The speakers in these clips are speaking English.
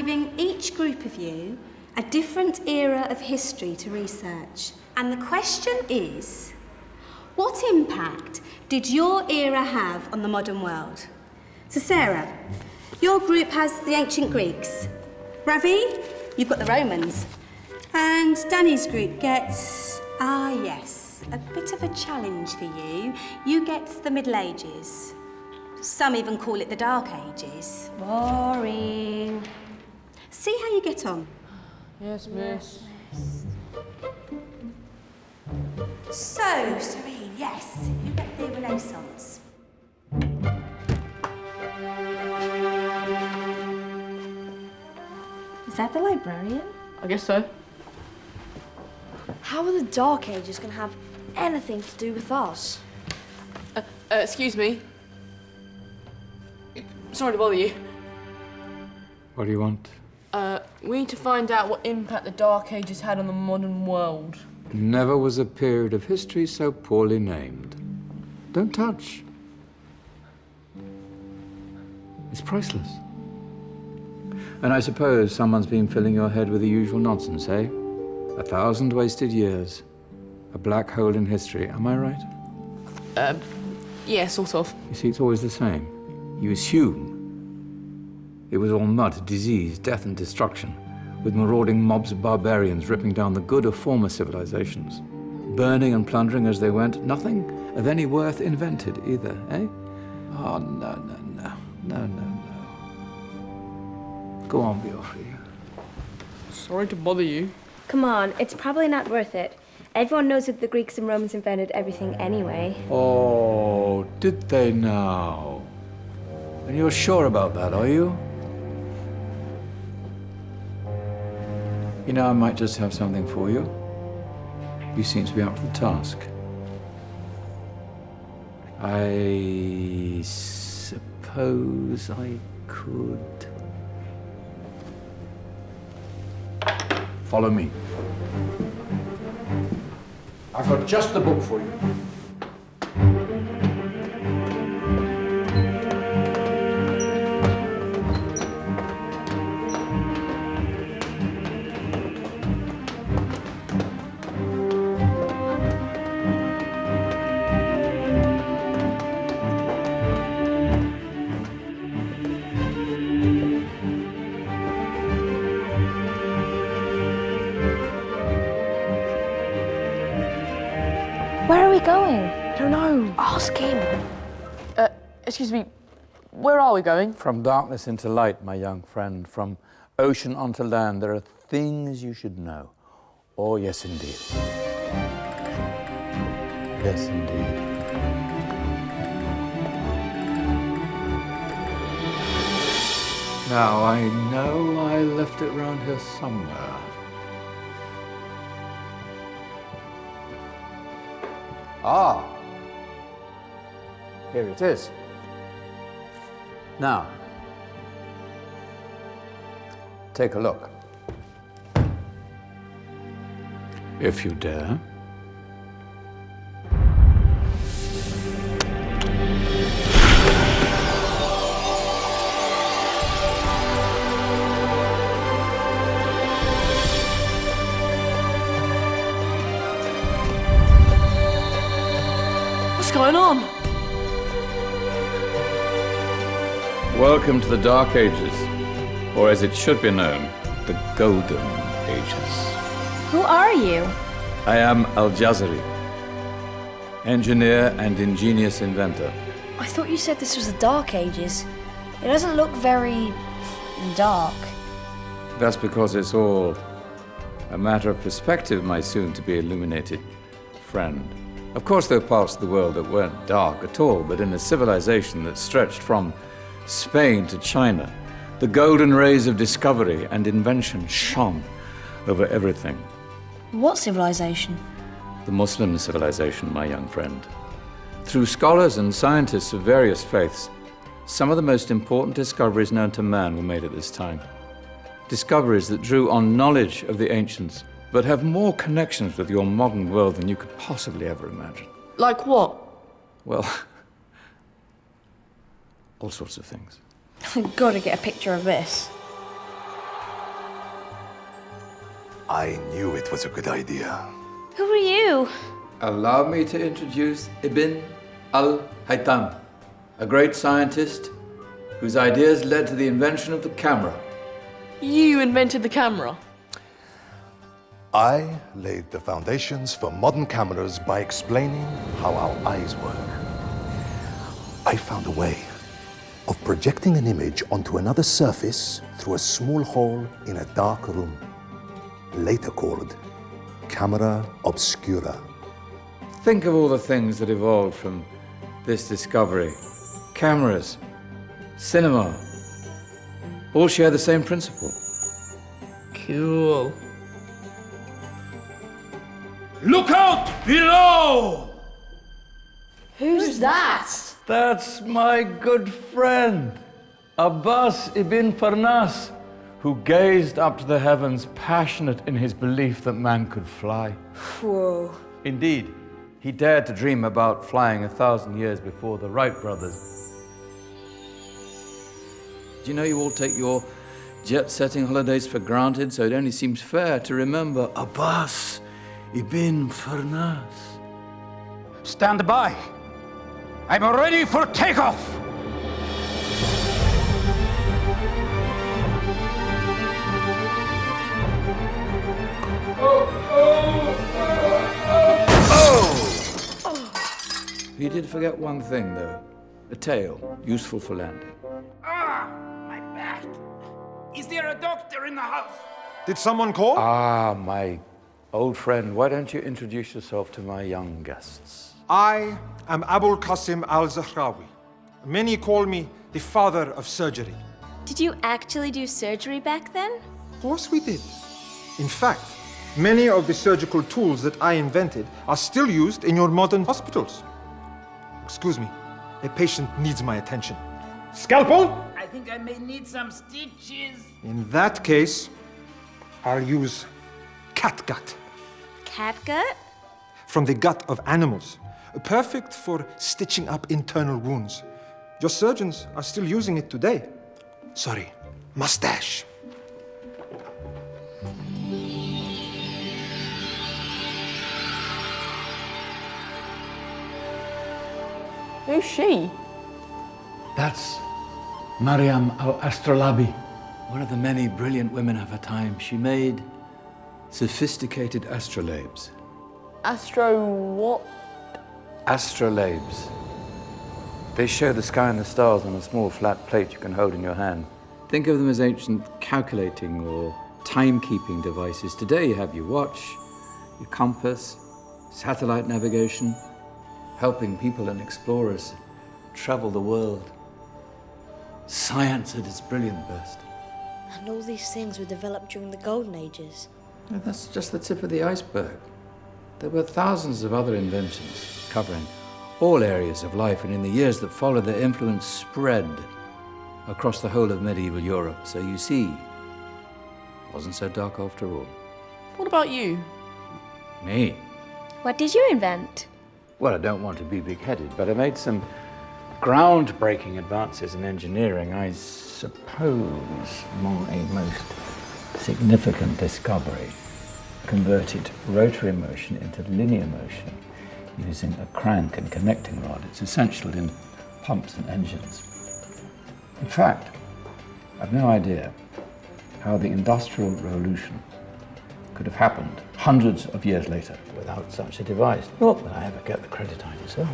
giving each group of you a different era of history to research. And the question is, what impact did your era have on the modern world? So Sarah, your group has the ancient Greeks. Ravi, you've got the Romans. And Danny's group gets, yes, a bit of a challenge for you. You get the Middle Ages. Some even call it the Dark Ages. Boring. See how you get on. Yes, miss. So, Serene, yes, you get the Renaissance. Is that the librarian? I guess so. How are the Dark Ages going to have anything to do with us? Excuse me. Sorry to bother you. What do you want? We need to find out what impact the Dark Ages had on the modern world. Never was a period of history so poorly named. Don't touch. It's priceless. And I suppose someone's been filling your head with the usual nonsense, eh? 1,000 wasted years. A black hole in history, am I right? Yeah, sort of. You see, it's always the same. You assume it was all mud, disease, death and destruction, with marauding mobs of barbarians ripping down the good of former civilizations, burning and plundering as they went, nothing of any worth invented either, eh? Oh, no. Go on, Beofrey. Sorry to bother you. Come on, it's probably not worth it. Everyone knows that the Greeks and Romans invented everything anyway. Oh, did they now? And you're sure about that, are you? You know, I might just have something for you. You seem to be up to the task. I suppose I could... Follow me. I've got just the book for you. Where are we going? I don't know. Ask him. Excuse me. Where are we going? From darkness into light, my young friend. From ocean onto land, there are things you should know. Oh, yes, indeed. Yes, indeed. Now, I know I left it round here somewhere. Ah, here it is. Now, take a look. If you dare. What's going on? Welcome to the Dark Ages, or as it should be known, the Golden Ages. Who are you? I am Al-Jazari, engineer and ingenious inventor. I thought you said this was the Dark Ages. It doesn't look very dark. That's because it's all a matter of perspective, my soon-to-be illuminated friend. Of course, there are parts of the world that weren't dark at all, but in a civilization that stretched from Spain to China, the golden rays of discovery and invention shone over everything. What civilization? The Muslim civilization, my young friend. Through scholars and scientists of various faiths, some of the most important discoveries known to man were made at this time. Discoveries that drew on knowledge of the ancients, but have more connections with your modern world than you could possibly ever imagine. Like what? Well, all sorts of things. I've got to get a picture of this. I knew it was a good idea. Who are you? Allow me to introduce Ibn al-Haytham, a great scientist whose ideas led to the invention of the camera. You invented the camera. I laid the foundations for modern cameras by explaining how our eyes work. I found a way of projecting an image onto another surface through a small hole in a dark room, later called camera obscura. Think of all the things that evolved from this discovery. Cameras, cinema, all share the same principle. Cool. Look out below! Who's that? That's my good friend, Abbas ibn Farnas, who gazed up to the heavens, passionate in his belief that man could fly. Whoa. Indeed, he dared to dream about flying 1,000 years before the Wright brothers. Do you know you all take your jet-setting holidays for granted, so it only seems fair to remember Abbas ibn Farnas? Stand by. I'm ready for takeoff. He did forget one thing, though. A tail, useful for landing. Ah, my back. Is there a doctor in the house? Did someone call? Ah, my old friend, why don't you introduce yourself to my young guests? I am Abul Qasim Al-Zahrawi. Many call me the father of surgery. Did you actually do surgery back then? Of course we did. In fact, many of the surgical tools that I invented are still used in your modern hospitals. Excuse me, a patient needs my attention. Scalpel? I think I may need some stitches. In that case, I'll use catgut. Catgut? From the gut of animals. Perfect for stitching up internal wounds. Your surgeons are still using it today. Sorry, mustache. Who's she? That's Maryam al-Astrolabi, one of the many brilliant women of her time. She made sophisticated astrolabes. Astro what? Astrolabes. They show the sky and the stars on a small flat plate you can hold in your hand. Think of them as ancient calculating or timekeeping devices. Today you have your watch, your compass, satellite navigation, helping people and explorers travel the world. Science at its brilliant best. And all these things were developed during the Golden Ages. And that's just the tip of the iceberg. There were thousands of other inventions covering all areas of life, and in the years that followed, their influence spread across the whole of medieval Europe. So you see, it wasn't so dark after all. What about you? Me? What did you invent? Well, I don't want to be big-headed, but I made some groundbreaking advances in engineering. I suppose my most significant discovery converted rotary motion into linear motion using a crank and connecting rod. It's essential in pumps and engines. In fact, I've no idea how the Industrial Revolution could have happened hundreds of years later without such a device. Not that I ever get the credit I deserve.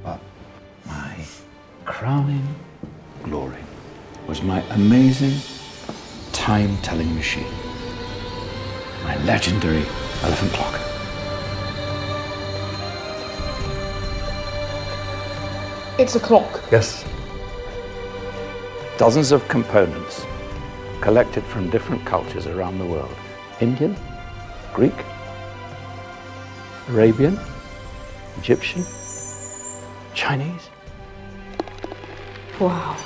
But my crowning glory was my amazing time-telling machine, my legendary elephant clock. It's a clock. Yes. Dozens of components collected from different cultures around the world. Indian, Greek, Arabian, Egyptian, Chinese. Wow.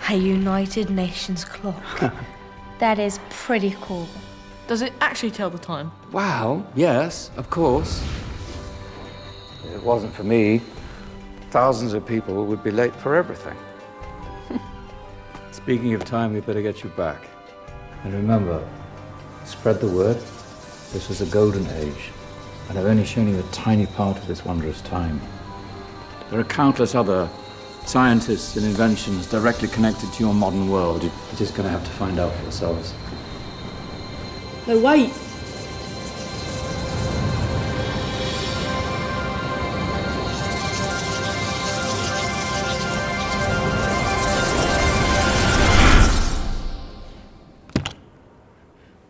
A United Nations clock. That is pretty cool. Does it actually tell the time? Well, yes, of course. If it wasn't for me, thousands of people would be late for everything. Speaking of time, we better get you back. And remember, Spread the word. This was a golden age, and I've only shown you a tiny part of this wondrous time. There are countless other scientists and inventions directly connected to your modern world. You're just going to have to find out for yourselves. No, wait.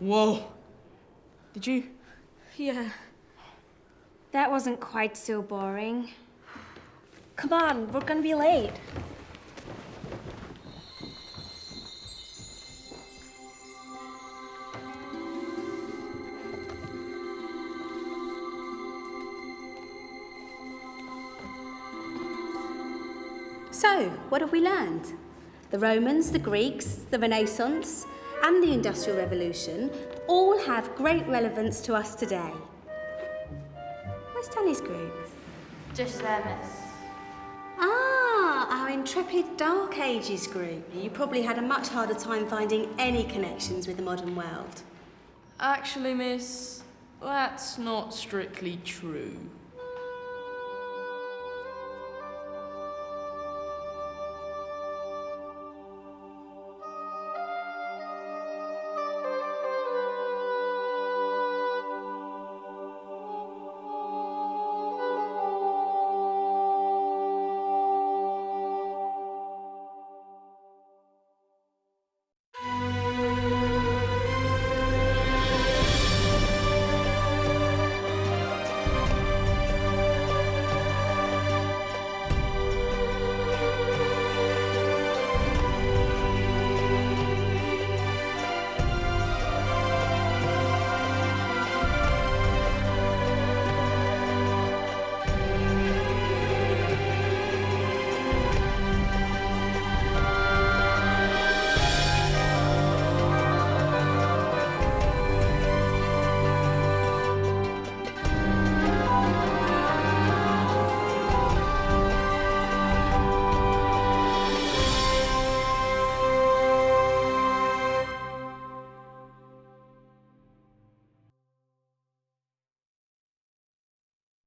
Whoa. Did you? Yeah. That wasn't quite so boring. Come on, we're gonna be late. So, what have we learned? The Romans, the Greeks, the Renaissance, and the Industrial Revolution all have great relevance to us today. Where's Danny's group? Just there, miss. Ah, our intrepid Dark Ages group. You probably had a much harder time finding any connections with the modern world. Actually, miss, that's not strictly true.